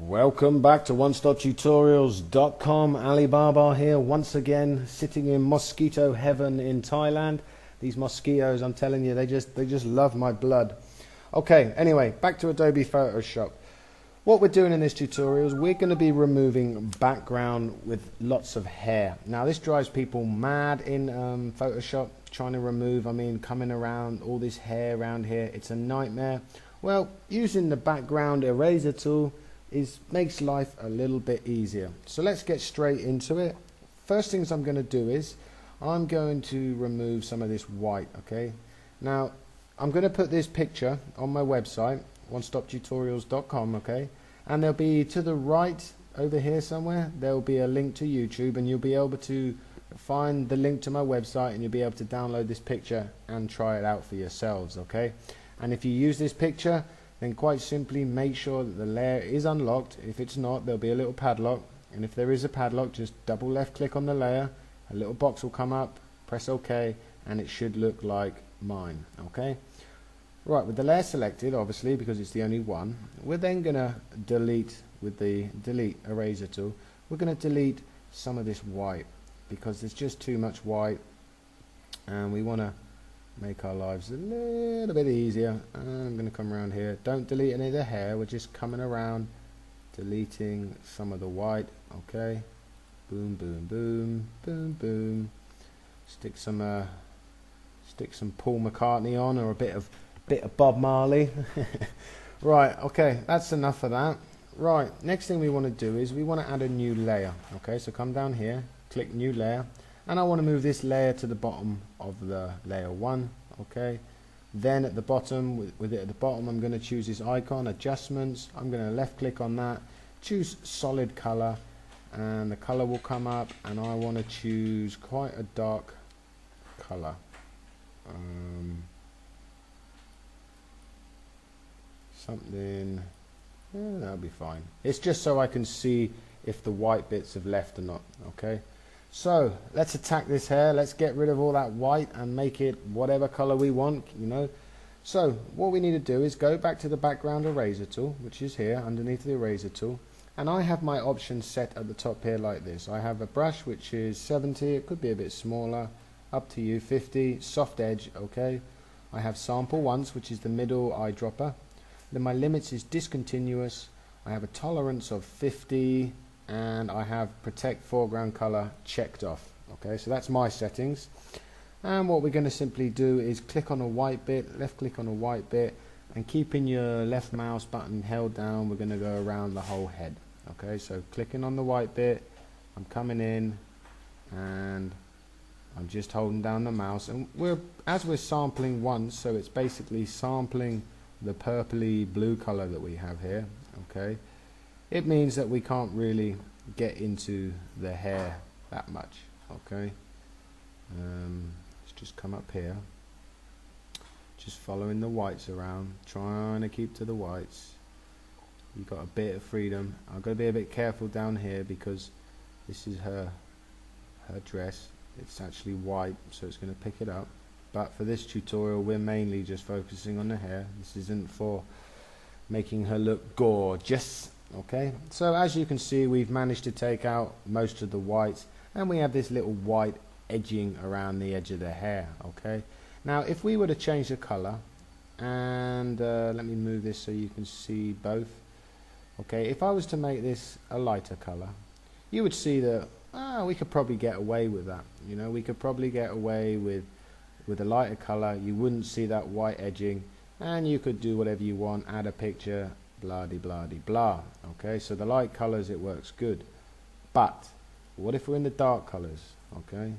Welcome back to OneStopTutorials.com. Alibaba here once again, sitting in mosquito heaven in Thailand. These mosquitoes, I'm telling you, they just love my blood. Okay, anyway, back to Adobe Photoshop. What we're doing in this tutorial is we're going to be removing background with lots of hair. Now this drives people mad in Photoshop, trying to remove, coming around all this hair around here. It's a nightmare. Well, using the background eraser tool makes life a little bit easier. So let's get straight into it. First things I'm going to do is I'm going to remove some of this white. Okay, now I'm going to put this picture on my website, OneStopTutorials.com. okay, and there'll be to the right over here somewhere there'll be a link to YouTube, and you'll be able to find the link to my website, and you'll be able to download this picture and try it out for yourselves. Okay, and if you use this picture, then quite simply make sure that the layer is unlocked. If it's not, there'll be a little padlock, and if there is a padlock, just double left click on the layer, a little box will come up, press OK, and it should look like mine. Okay, right, with the layer selected, obviously because it's the only one, we're then gonna delete with the delete eraser tool. We're gonna delete some of this white because there's just too much white, and we want to make our lives a little bit easier. I'm going to come around here. Don't delete any of the hair. We're just coming around, deleting some of the white. Okay, boom, boom, boom, boom, boom. Stick some Paul McCartney on, or a bit of Bob Marley. Right. Okay, that's enough of that. Right. Next thing we want to do is we want to add a new layer. Okay, so come down here, click new layer. And I want to move this layer to the bottom of the layer 1. Okay, then at the bottom, with it at the bottom, I'm going to choose this icon, adjustments. I'm going to left click on that, choose solid color, and the color will come up, and I want to choose quite a dark color. Something, that'll be fine. It's just so I can see if the white bits have left or not. Okay, so let's attack this hair. Let's get rid of all that white and make it whatever color we want, So what we need to do is go back to the background eraser tool, which is here underneath the eraser tool, and I have my options set at the top here like this. I have a brush which is 70, it could be a bit smaller, up to you, 50, soft edge. Okay, I have sample once, which is the middle eyedropper. Then my limits is discontinuous. I have a tolerance of 50, and I have protect foreground color checked off. Okay, so that's my settings. And what we're going to simply do is click on a white bit, left click on a white bit, and keeping your left mouse button held down, we're going to go around the whole head. Okay, so clicking on the white bit, I'm coming in, and I'm just holding down the mouse, and as we're sampling once, so it's basically sampling the purpley blue color that we have here. Okay, it means that we can't really get into the hair that much. Okay, let's just come up here, just following the whites around, trying to keep to the whites. You've got a bit of freedom. I've got to be a bit careful down here because this is her dress. It's actually white, so it's going to pick it up. But for this tutorial, we're mainly just focusing on the hair. This isn't for making her look gorgeous. Okay, so as you can see, we've managed to take out most of the whites, and we have this little white edging around the edge of the hair. Okay, now if we were to change the color, and let me move this so you can see both. Okay, if I was to make this a lighter color, you would see that we could probably get away with that. We could probably get away with a lighter color. You wouldn't see that white edging, and you could do whatever you want, add a picture, blah de blah de blah. Okay, so the light colors, it works good. But what if we're in the dark colors? Okay,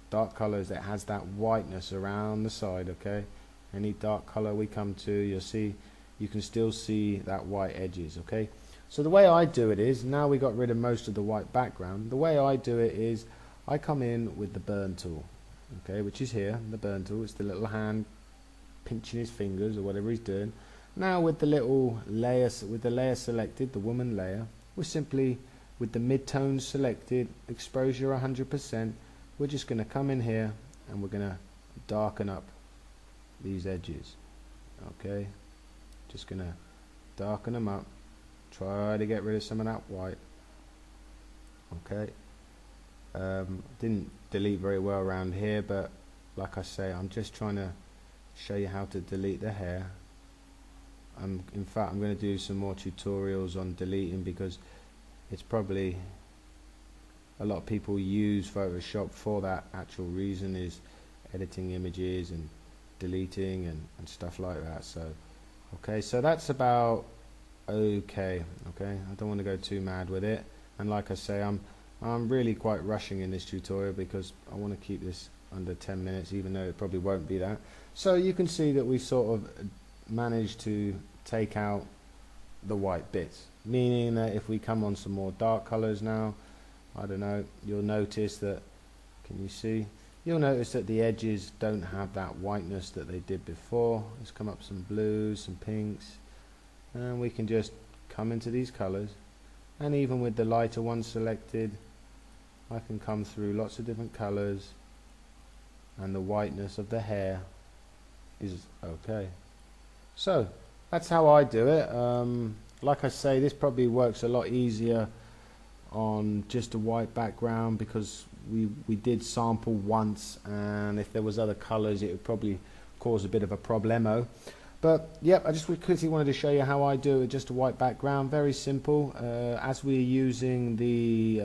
dark colors that has that whiteness around the side. Okay, any dark color we come to, you'll see, you can still see that white edges. Okay, so the way I do it is, now we got rid of most of the white background, the way I do it is I come in with the burn tool. Okay, which is here, the burn tool. It's the little hand pinching his fingers or whatever he's doing. Now with the little layer, with the layer selected, the woman layer, we're simply, with the mid-tone selected, exposure 100%, we're just going to come in here and we're going to darken up these edges. Okay, just going to darken them up Try to get rid of some of that white. Okay. Didn't delete very well around here, but like I say, I'm just trying to show you how to delete the hair. In fact, I'm going to do some more tutorials on deleting, because it's probably a lot of people use Photoshop for that actual reason, is editing images and deleting and stuff like that. So okay, so that's about okay. I don't want to go too mad with it, and like I say, I'm really quite rushing in this tutorial because I want to keep this under 10 minutes, even though it probably won't be that. So you can see that we sort of managed to take out the white bits, meaning that if we come on some more dark colors now, I don't know, you'll notice that, can you see? You'll notice that the edges don't have that whiteness that they did before. Let's come up some blues, some pinks, and we can just come into these colors, and even with the lighter ones selected, I can come through lots of different colors, and the whiteness of the hair is okay. So that's how I do it. Like I say, this probably works a lot easier on just a white background, because we did sample once, and if there was other colors it would probably cause a bit of a problemo. But yep, I just quickly wanted to show you how I do it, just a white background, very simple. As we're using the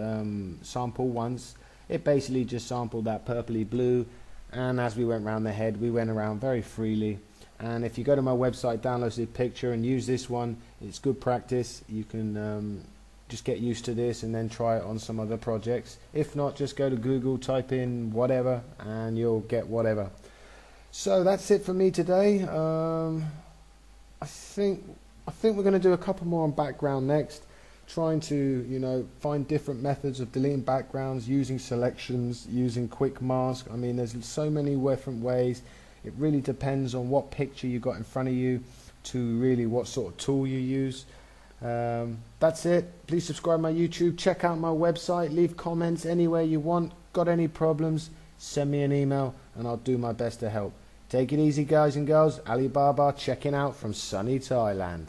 sample once, it basically just sampled that purpley blue, and as we went around the head, we went around very freely. And if you go to my website, download this picture and use this one, it's good practice. You can just get used to this and then try it on some other projects. If not, just go to Google, type in whatever, and you'll get whatever. So that's it for me today. I think we're going to do a couple more on background next, trying to find different methods of deleting backgrounds, using selections, using quick mask. I mean, there's so many different ways. It really depends on what picture you got in front of you, to really what sort of tool you use. That's it. Please subscribe to my YouTube, check out my website, leave comments anywhere you want. Got any problems, send me an email and I'll do my best to help. Take it easy, guys and girls. Alibaba checking out from sunny Thailand.